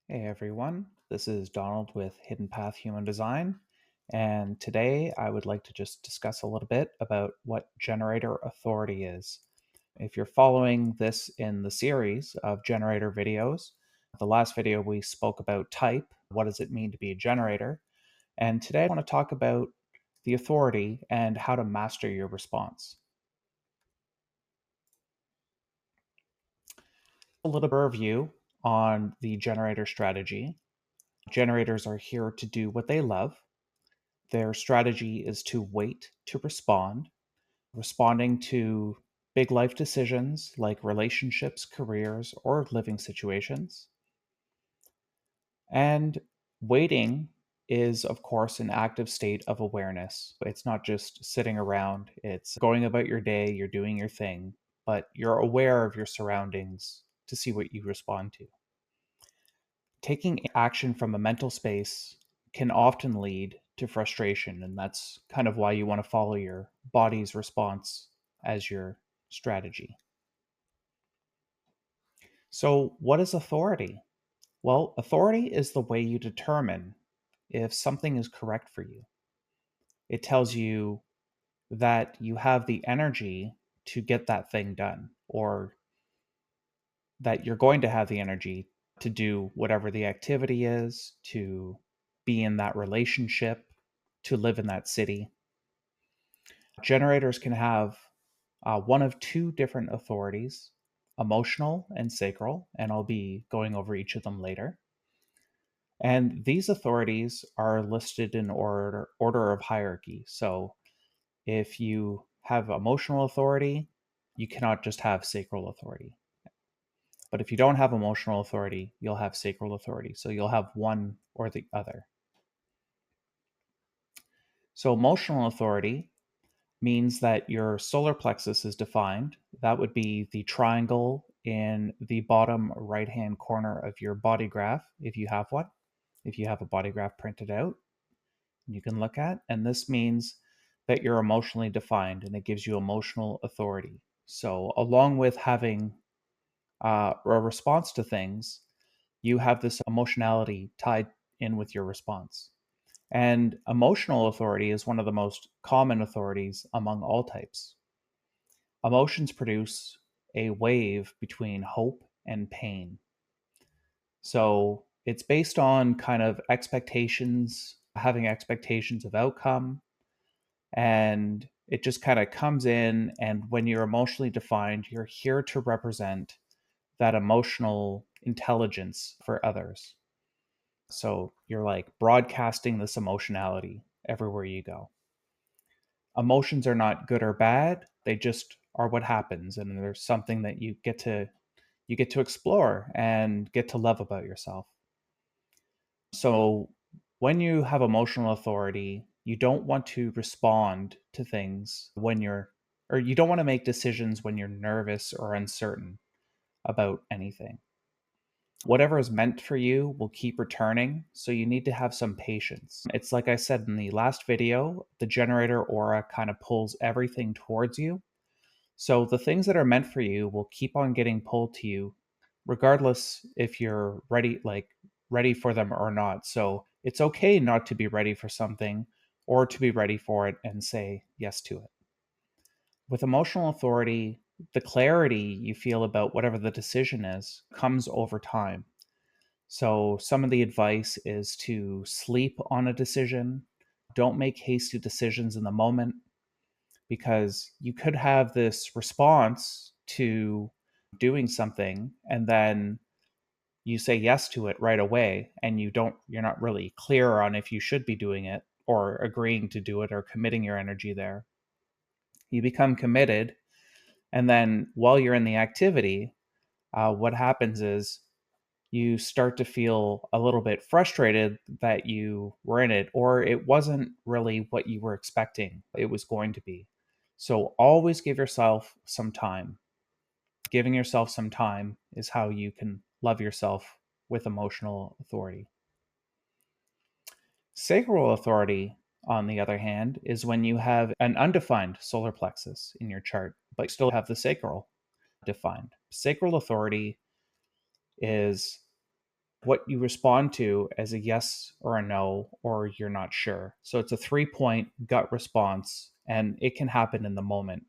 Hey everyone, this is Donald with Hidden Path Human Design, and today I would like to just discuss a little bit about what generator authority is. If you're following this in the series of generator videos, the last video we spoke about type, what does it mean to be a generator, and today I want to talk about the authority and how to master your response. A little bit of review on the generator strategy. Generators are here to do what they love. Their strategy is to wait to respond, responding to big life decisions like relationships, careers, or living situations. And waiting is, of course, an active state of awareness. It's not just sitting around, it's going about your day, you're doing your thing, but you're aware of your surroundings to see what you respond to. Taking action from a mental space can often lead to frustration, and that's kind of why you want to follow your body's response as your strategy. So, what is authority? Well, authority is the way you determine if something is correct for you. It tells you that you have the energy to get that thing done, or that you're going to have the energy to do whatever the activity is, to be in that relationship, to live in that city. Generators can have one of two different authorities, emotional and sacral, and I'll be going over each of them later. And these authorities are listed in order of hierarchy. So if you have emotional authority, you cannot just have sacral authority. But if you don't have emotional authority, you'll have sacral authority. So you'll have one or the other. So emotional authority means that your solar plexus is defined. That would be the triangle in the bottom right hand corner of your body graph, if you have one, if you have a body graph printed out, you can look at. And this means that you're emotionally defined and it gives you emotional authority. So, along with having a response to things, you have this emotionality tied in with your response. And emotional authority is one of the most common authorities among all types. Emotions produce a wave between hope and pain. So it's based on kind of expectations, having expectations of outcome, and it just kind of comes in. And when you're emotionally defined, you're here to represent that emotional intelligence for others. So you're like broadcasting this emotionality everywhere you go. Emotions are not good or bad, they just are what happens, and there's something that you get to explore and get to love about yourself. So when you have emotional authority, you don't want to respond to things when you don't want to make decisions when you're nervous or uncertain about anything. Whatever is meant for you will keep returning, so you need to have some patience. It's like I said in the last video, the generator aura kind of pulls everything towards you. So the things that are meant for you will keep on getting pulled to you, regardless if you're ready for them or not. So it's okay not to be ready for something or to be ready for it and say yes to it. With emotional authority, the clarity you feel about whatever the decision is comes over time. So some of the advice is to sleep on a decision. Don't make hasty decisions in the moment, because you could have this response to doing something and then you say yes to it right away, and you're not really clear on if you should be doing it or agreeing to do it or committing your energy there. You become committed, and then while you're in the activity, what happens is you start to feel a little bit frustrated that you were in it, or it wasn't really what you were expecting it was going to be. So always give yourself some time. Giving yourself some time is how you can love yourself with emotional authority. Sacral authority, on the other hand, is when you have an undefined solar plexus in your chart, but still have the sacral defined. Sacral authority is what you respond to as a yes or a no, or you're not sure. So it's a 3 point gut response, and it can happen in the moment.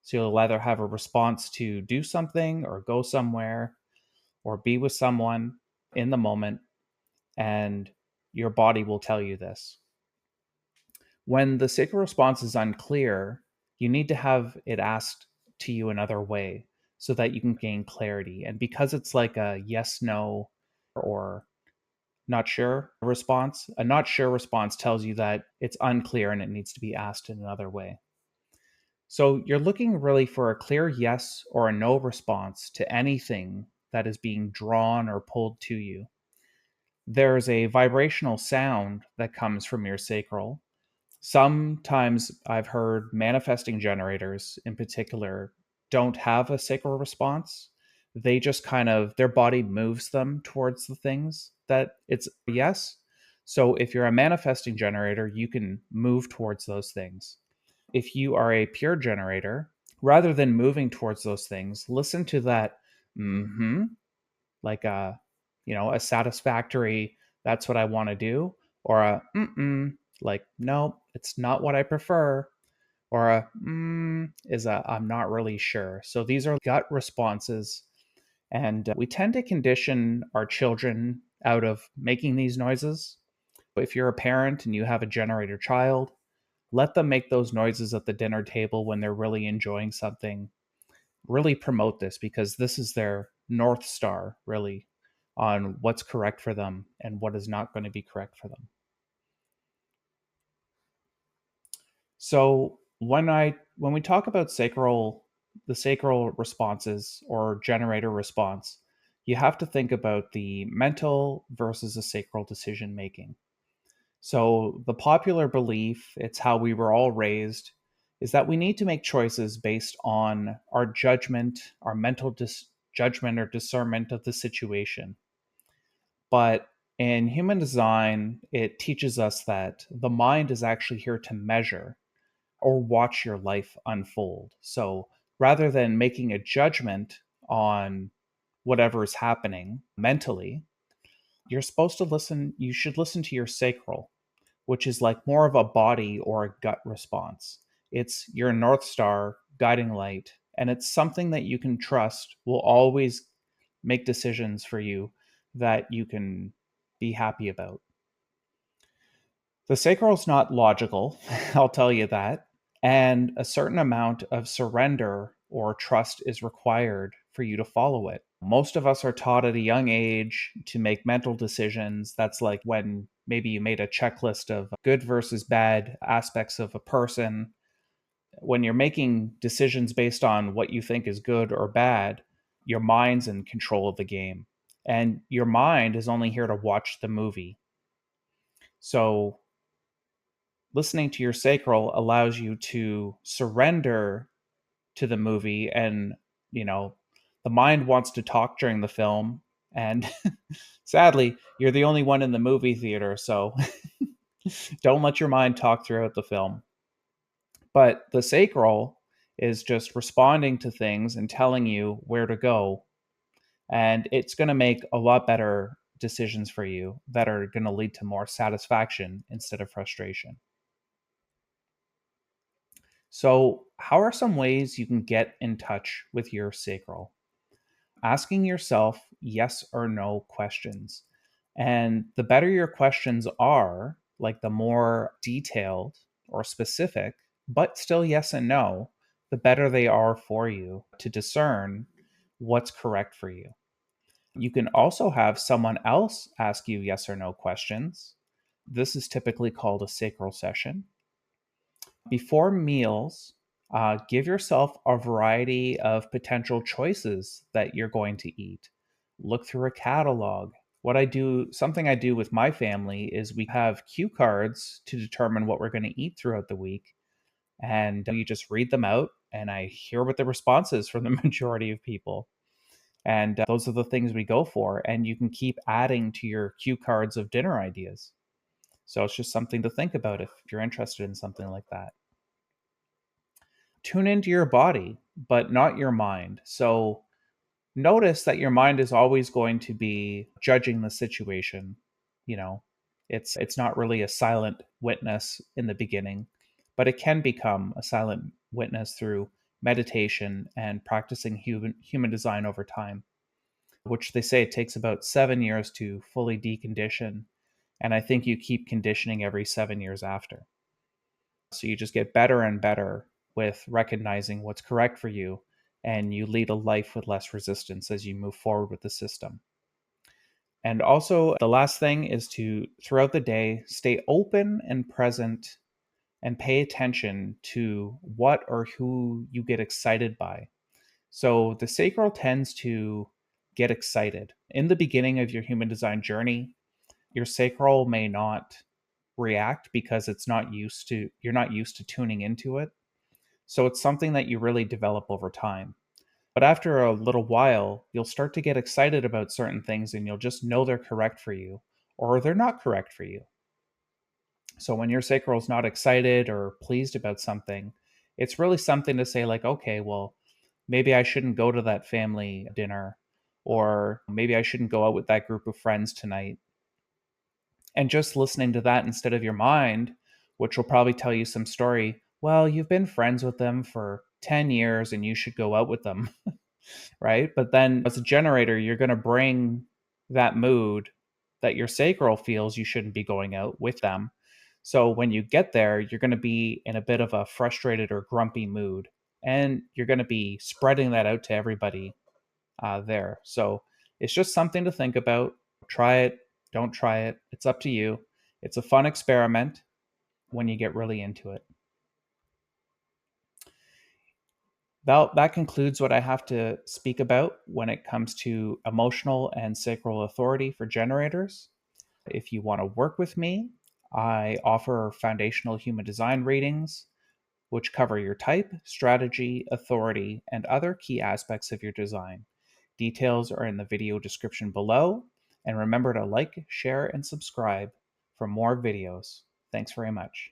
So you'll either have a response to do something or go somewhere or be with someone in the moment, and your body will tell you this. When the sacral response is unclear, you need to have it asked to you another way so that you can gain clarity. And because it's like a yes, no, or not sure response, a not sure response tells you that it's unclear and it needs to be asked in another way. So you're looking really for a clear yes or a no response to anything that is being drawn or pulled to you. There's a vibrational sound that comes from your sacral. Sometimes I've heard manifesting generators in particular don't have a sacral response. They just kind of, their body moves them towards the things that it's a yes. So if you're a manifesting generator, you can move towards those things. If you are a pure generator, rather than moving towards those things, listen to that mm-hmm, like a satisfactory, that's what I want to do, or a mm-mm, like, no, it's not what I prefer, or a is a I'm not really sure. So these are gut responses, and we tend to condition our children out of making these noises. If you're a parent and you have a generator child, let them make those noises at the dinner table when they're really enjoying something. Really promote this, because this is their North Star, really, on what's correct for them and what is not going to be correct for them. So when we talk about the sacral responses or generator response, you have to think about the mental versus the sacral decision making. So the popular belief, it's how we were all raised, is that we need to make choices based on our judgment, our judgment or discernment of the situation. But in human design, it teaches us that the mind is actually here to measure or watch your life unfold. So rather than making a judgment on whatever is happening mentally, you should listen to your sacral, which is like more of a body or a gut response. It's your North Star guiding light, and it's something that you can trust will always make decisions for you that you can be happy about. The sacral is not logical, I'll tell you that, and a certain amount of surrender or trust is required for you to follow it. Most of us are taught at a young age to make mental decisions. That's like when maybe you made a checklist of good versus bad aspects of a person. When you're making decisions based on what you think is good or bad, your mind's in control of the game. And your mind is only here to watch the movie. So listening to your sacral allows you to surrender to the movie, and you know the mind wants to talk during the film, and sadly you're the only one in the movie theater, so don't let your mind talk throughout the film. But the sacral is just responding to things and telling you where to go, and it's going to make a lot better decisions for you that are going to lead to more satisfaction instead of frustration. So, how are some ways you can get in touch with your sacral? Asking yourself yes or no questions. And the better your questions are, like the more detailed or specific, but still yes and no, the better they are for you to discern what's correct for you. You can also have someone else ask you yes or no questions. This is typically called a sacral session. Before meals, give yourself a variety of potential choices that you're going to eat. Look through a catalog. Something I do with my family is we have cue cards to determine what we're going to eat throughout the week. And you just read them out, and I hear what the response is from the majority of people. And those are the things we go for. And you can keep adding to your cue cards of dinner ideas. So it's just something to think about if you're interested in something like that. Tune into your body, but not your mind. So notice that your mind is always going to be judging the situation. You know, it's not really a silent witness in the beginning, but it can become a silent witness through meditation and practicing human design over time, which they say it takes about 7 years to fully decondition. And I think you keep conditioning every 7 years after. So you just get better and better with recognizing what's correct for you, and you lead a life with less resistance as you move forward with the system. And also, the last thing is to, throughout the day, stay open and present and pay attention to what or who you get excited by. So the sacral tends to get excited. In the beginning of your human design journey, your sacral may not react because you're not used to tuning into it. So it's something that you really develop over time. But after a little while, you'll start to get excited about certain things and you'll just know they're correct for you or they're not correct for you. So when your sacral is not excited or pleased about something, it's really something to say, like, okay, well, maybe I shouldn't go to that family dinner, or maybe I shouldn't go out with that group of friends tonight. And just listening to that instead of your mind, which will probably tell you some story. Well, you've been friends with them for 10 years and you should go out with them, right? But then as a generator, you're going to bring that mood that your sacral feels you shouldn't be going out with them. So when you get there, you're going to be in a bit of a frustrated or grumpy mood. And you're going to be spreading that out to everybody there. So it's just something to think about. Try it, don't try it. It's up to you. It's a fun experiment when you get really into it. That concludes what I have to speak about when it comes to emotional and sacral authority for generators. If you want to work with me, I offer foundational human design readings, which cover your type, strategy, authority, and other key aspects of your design. Details are in the video description below, and remember to like, share, and subscribe for more videos. Thanks very much.